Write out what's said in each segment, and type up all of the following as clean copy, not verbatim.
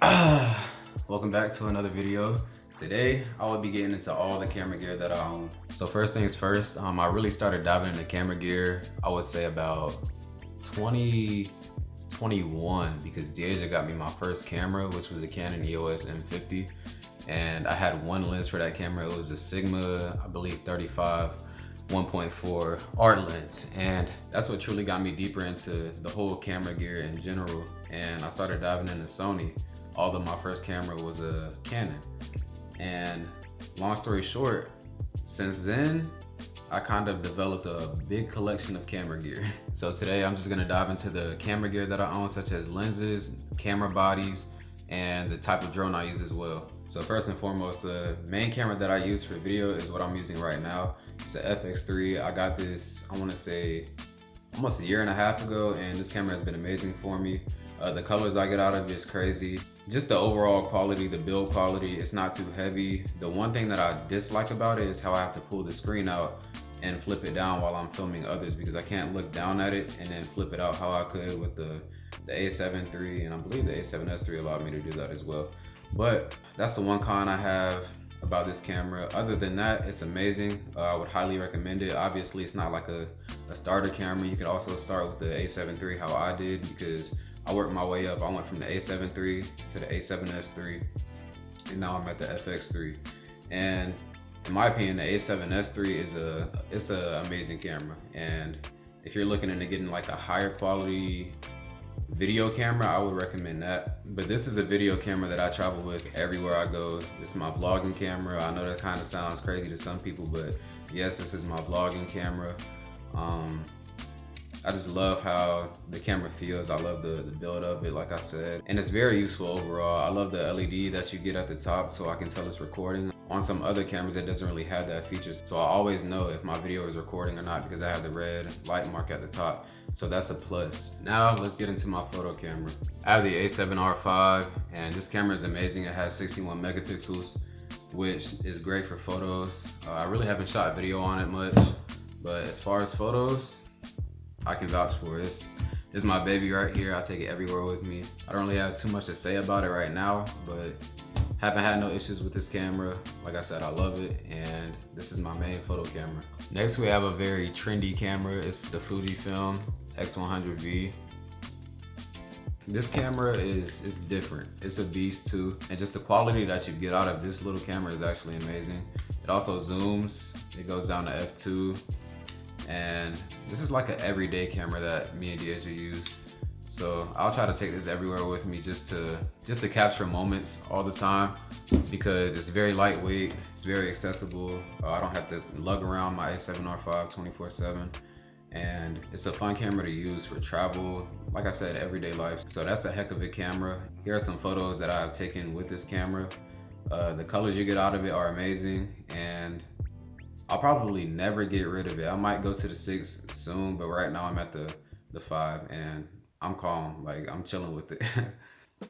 Welcome back to another video. Today I will be getting into all the camera gear that I own. So first things first, I really started diving into camera gear, I would say about 2021, because Deja got me my first camera, which was a Canon EOS M50, and I had one lens for that camera. It was a Sigma, I believe 35 1.4 art lens, and that's what truly got me deeper into the whole camera gear in general. And I started diving into Sony, although my first camera was a Canon. And long story short, since then I kind of developed a big collection of camera gear. So today I'm just gonna dive into the camera gear that I own, such as lenses, camera bodies, and the type of drone I use as well. So first and foremost, the main camera that I use for video is what I'm using right now. It's a FX3. I got this, I want to say, almost a year and a half ago, and this camera has been amazing for me. The colors I get out of it is crazy. Just the overall quality, the build quality, it's not too heavy. The one thing that I dislike about it is how I have to pull the screen out and flip it down while I'm filming others, because I can't look down at it and then flip it out how I could with the A7 III, and I believe the A7S III allowed me to do that as well. But that's the one con I have about this camera. Other than that, it's amazing. I would highly recommend it. Obviously, it's not like a starter camera. You could also start with the A7 III how I did, because I worked my way up. I went from the A7 III to the A7S III, and now I'm at the FX3. And in my opinion, the A7S III is a amazing camera. And if you're looking into getting like a higher quality video camera, I would recommend that. But this is a video camera that I travel with everywhere I go. It's my vlogging camera. I know that kind of sounds crazy to some people, but yes, this is my vlogging camera. I just love how the camera feels. I love the build of it, like I said, and it's very useful overall. I love the LED that you get at the top, so I can tell it's recording. On some other cameras, it doesn't really have that feature, so I always know if my video is recording or not because I have the red light mark at the top. So that's a plus. Now let's get into my photo camera. I have the A7R5, and this camera is amazing. It has 61 megapixels, which is great for photos. I really haven't shot video on it much, but as far as photos, I can vouch for it. This is my baby right here. I take it everywhere with me. I don't really have too much to say about it right now, but haven't had no issues with this camera. Like I said, I love it, and this is my main photo camera. Next, we have a very trendy camera. It's the Fujifilm X100V. This camera is different. It's a beast too, and just the quality that you get out of this little camera is actually amazing. It also zooms. It goes down to f2. And this is like an everyday camera that me and Deja use. So I'll try to take this everywhere with me just to capture moments all the time, because it's very lightweight, it's very accessible. I don't have to lug around my A7R5 24/7, and it's a fun camera to use for travel, like I said, everyday life. So that's a heck of a camera. Here are some photos that I've taken with this camera. The colors you get out of it are amazing, and I'll probably never get rid of it. I might go to the 6 soon, but right now I'm at the 5, and I'm calm, like I'm chilling with it.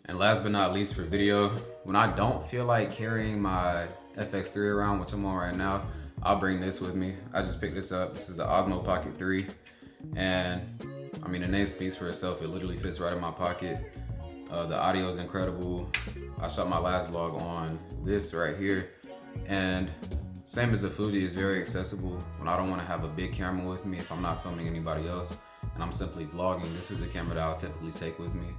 And last but not least, for video, when I don't feel like carrying my FX3 around, which I'm on right now, I'll bring this with me. I just picked this up. This is the Osmo Pocket 3, and I mean, the name speaks for itself. It literally fits right in my pocket. The audio is incredible. I shot my last vlog on this right here, and same as the Fuji, is very accessible. When I don't want to have a big camera with me, if I'm not filming anybody else and I'm simply vlogging, this is a camera that I'll typically take with me.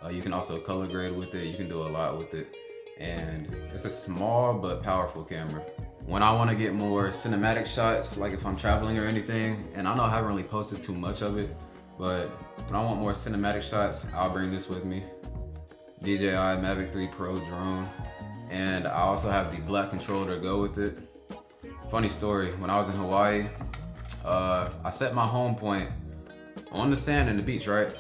You can also color grade with it. You can do a lot with it. And it's a small but powerful camera. When I want to get more cinematic shots, like if I'm traveling or anything, and I know I haven't really posted too much of it, but when I want more cinematic shots, I'll bring this with me. DJI Mavic 3 Pro drone. And I also have the black controller to go with it. Funny story, when I was in Hawaii, I set my home point on the sand and the beach, right?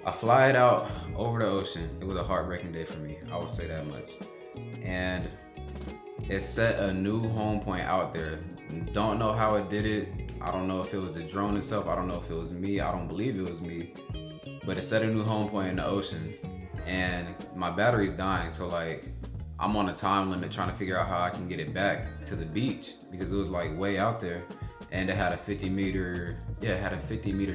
I fly it out over the ocean. It was a heartbreaking day for me, I would say that much. And it set a new home point out there. Don't know how it did it. I don't know if it was the drone itself. I don't know if it was me. I don't believe it was me. But it set a new home point in the ocean. And my battery's dying, so like, I'm on a time limit trying to figure out how I can get it back to the beach, because it was like way out there, and it had a 50 meter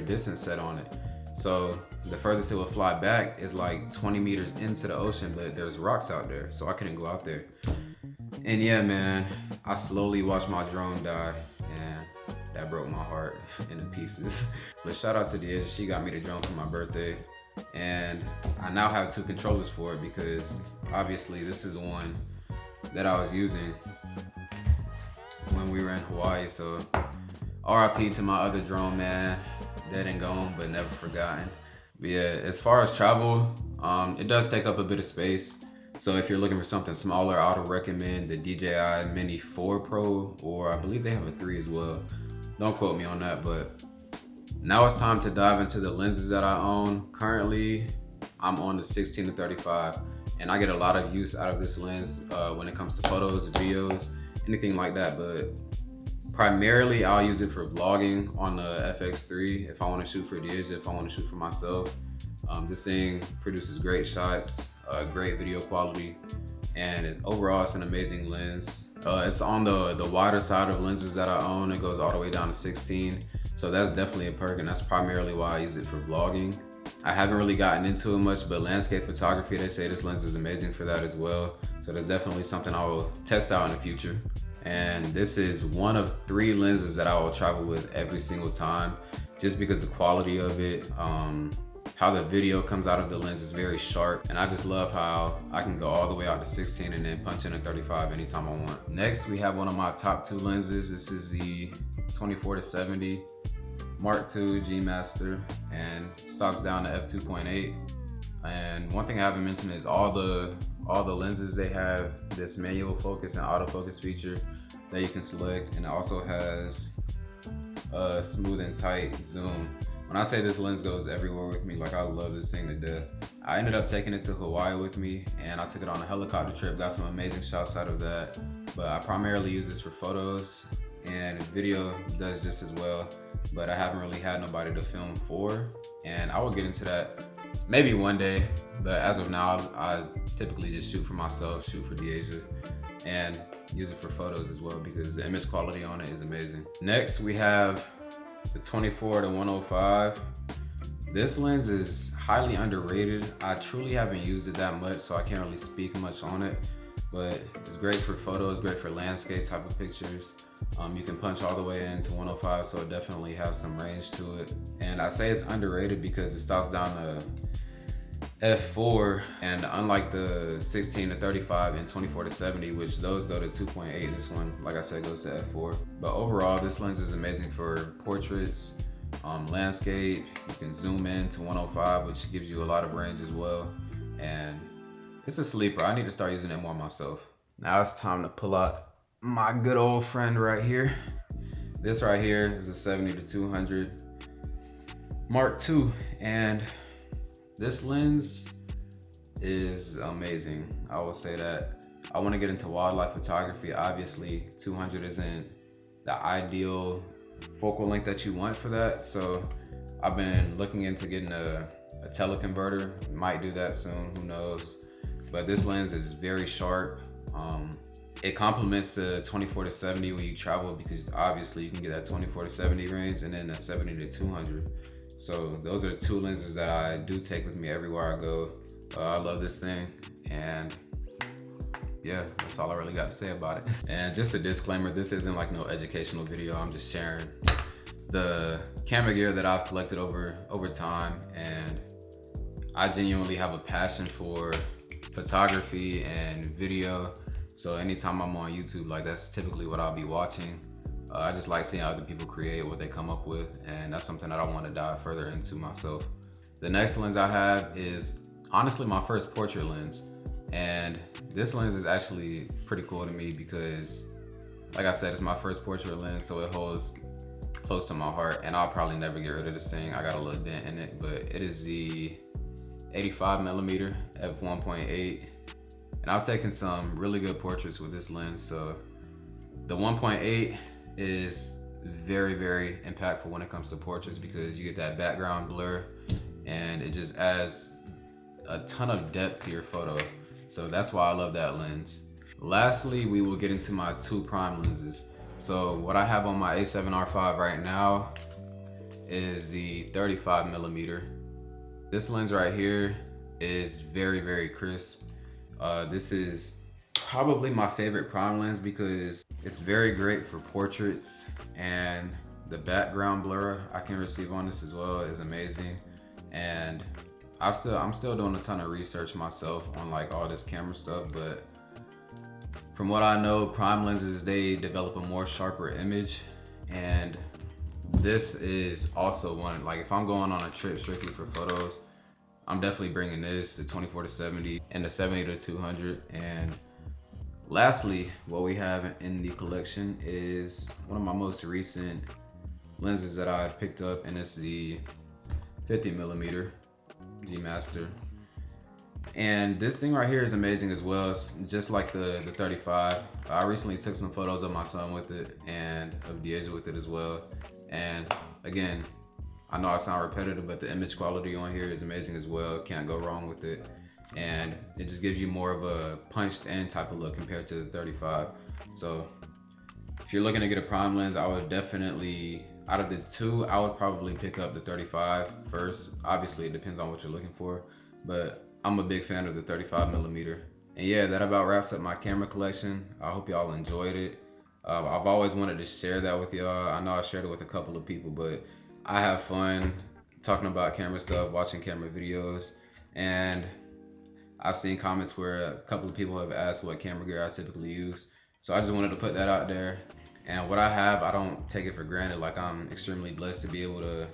distance set on it. So The furthest it would fly back is like 20 meters into the ocean, but there's rocks out there, so I couldn't go out there. And yeah, man, I slowly watched my drone die, and that broke my heart into pieces. But shout out to Deja, she got me the drone for my birthday, and I now have 2 controllers for it because obviously this is the one that I was using when we were in Hawaii. So RIP to my other drone, man. Dead and gone, but never forgotten. But yeah, as far as travel, it does take up a bit of space. So if you're looking for something smaller, I would recommend the DJI Mini 4 Pro, or I believe they have a 3 as well. Don't quote me on that, but now it's time to dive into the lenses that I own. Currently, I'm on the 16 to 35, and I get a lot of use out of this lens when it comes to photos, videos, anything like that. But primarily, I'll use it for vlogging on the FX3 if I want to shoot for Deja, if I want to shoot for myself. This thing produces great shots, great video quality, and overall it's an amazing lens. It's on the wider side of lenses that I own. It goes all the way down to 16, so that's definitely a perk, and that's primarily why I use it for vlogging. I haven't really gotten into it much, but landscape photography, they say this lens is amazing for that as well. So that's definitely something I will test out in the future. And this is one of 3 lenses that I will travel with every single time, just because the quality of it, how the video comes out of the lens is very sharp, and I just love how I can go all the way out to 16 and then punch in a 35 anytime I want. Next, we have one of my top 2 lenses. This is the 24-70 Mark II G Master, and stops down to f2.8. And one thing I haven't mentioned is all the lenses, they have this manual focus and autofocus feature that you can select, and it also has a smooth and tight zoom. When I say this lens goes everywhere with me, like I love this thing to death. I ended up taking it to Hawaii with me, and I took it on a helicopter trip, got some amazing shots out of that. But I primarily use this for photos, and video does just as well, but I haven't really had nobody to film for, and I will get into that maybe one day. But as of now, I typically just shoot for myself, shoot for Deja, and use it for photos as well because the image quality on it is amazing. Next, we have the 24-105. This lens is highly underrated. I truly haven't used it that much, so I can't really speak much on it, but it's great for photos, great for landscape type of pictures. You can punch all the way into 105, so it definitely has some range to it. And I say it's underrated because it stops down to f4, and unlike the 16 to 35 and 24 to 70, which those go to 2.8, this one, like I said, goes to f4. But overall, this lens is amazing for portraits, landscape. You can zoom in to 105, which gives you a lot of range as well, and it's a sleeper. I need to start using it more myself. Now it's time to pull out my good old friend right here. This right here is a 70 to 200 Mark II, and this lens is amazing. I will say that. I want to get into wildlife photography. Obviously, 200 isn't the ideal focal length that you want for that, so I've been looking into getting a teleconverter. Might do that soon, who knows. But this lens is very sharp. It complements the 24 to 70 when you travel, because obviously you can get that 24 to 70 range and then that 70 to 200. So those are 2 lenses that I do take with me everywhere I go. I love this thing, and yeah, that's all I really got to say about it. And just a disclaimer, this isn't like no educational video. I'm just sharing the camera gear that I've collected over time, and I genuinely have a passion for photography and video. So anytime I'm on YouTube, like that's typically what I'll be watching. I just like seeing other people create what they come up with, and that's something that I want to dive further into myself. The next lens I have is honestly my first portrait lens, and this lens is actually pretty cool to me because, like I said, it's my first portrait lens, so it holds close to my heart, and I'll probably never get rid of this thing. I got a little dent in it, but it is the 85mm f1.8, and I've taken some really good portraits with this lens. So the 1.8 is very, very impactful when it comes to portraits because you get that background blur, and it just adds a ton of depth to your photo. So that's why I love that lens. Lastly, we will get into my 2 prime lenses. So what I have on my A7R5 right now is the 35mm, This lens right here is very, very crisp. This is probably my favorite prime lens because it's very great for portraits, and the background blur I can receive on this as well is amazing. And I'm still doing a ton of research myself on like all this camera stuff, but from what I know, prime lenses, they develop a more sharper image, and this is also one, like if I'm going on a trip strictly for photos, I'm definitely bringing this, the 24-70 and the 70-200. And lastly, what we have in the collection is one of my most recent lenses that I picked up, and it's the 50mm G Master. And this thing right here is amazing as well. It's just like the 35. I recently took some photos of my son with it and of Deja with it as well. And again, I know I sound repetitive, but the image quality on here is amazing as well. Can't go wrong with it. And it just gives you more of a punched in type of look compared to the 35. So if you're looking to get a prime lens, I would definitely, out of the two, I would probably pick up the 35 first. Obviously it depends on what you're looking for, but I'm a big fan of the 35mm. And yeah, that about wraps up my camera collection. I hope y'all enjoyed it. I've always wanted to share that with y'all. I know I shared it with a couple of people, but I have fun talking about camera stuff, watching camera videos, and I've seen comments where a couple of people have asked what camera gear I typically use. So I just wanted to put that out there. And what I have, I don't take it for granted. Like, I'm extremely blessed to be able to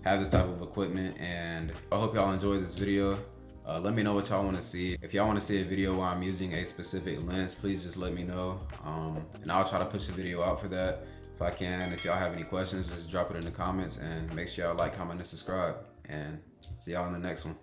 have this type of equipment, and I hope y'all enjoyed this video. Let me know what y'all want to see. If y'all want to see a video where I'm using a specific lens, please just let me know. And I'll try to push the video out for that if I can. If y'all have any questions, just drop it in the comments, and make sure y'all like, comment, and subscribe. And see y'all in the next one.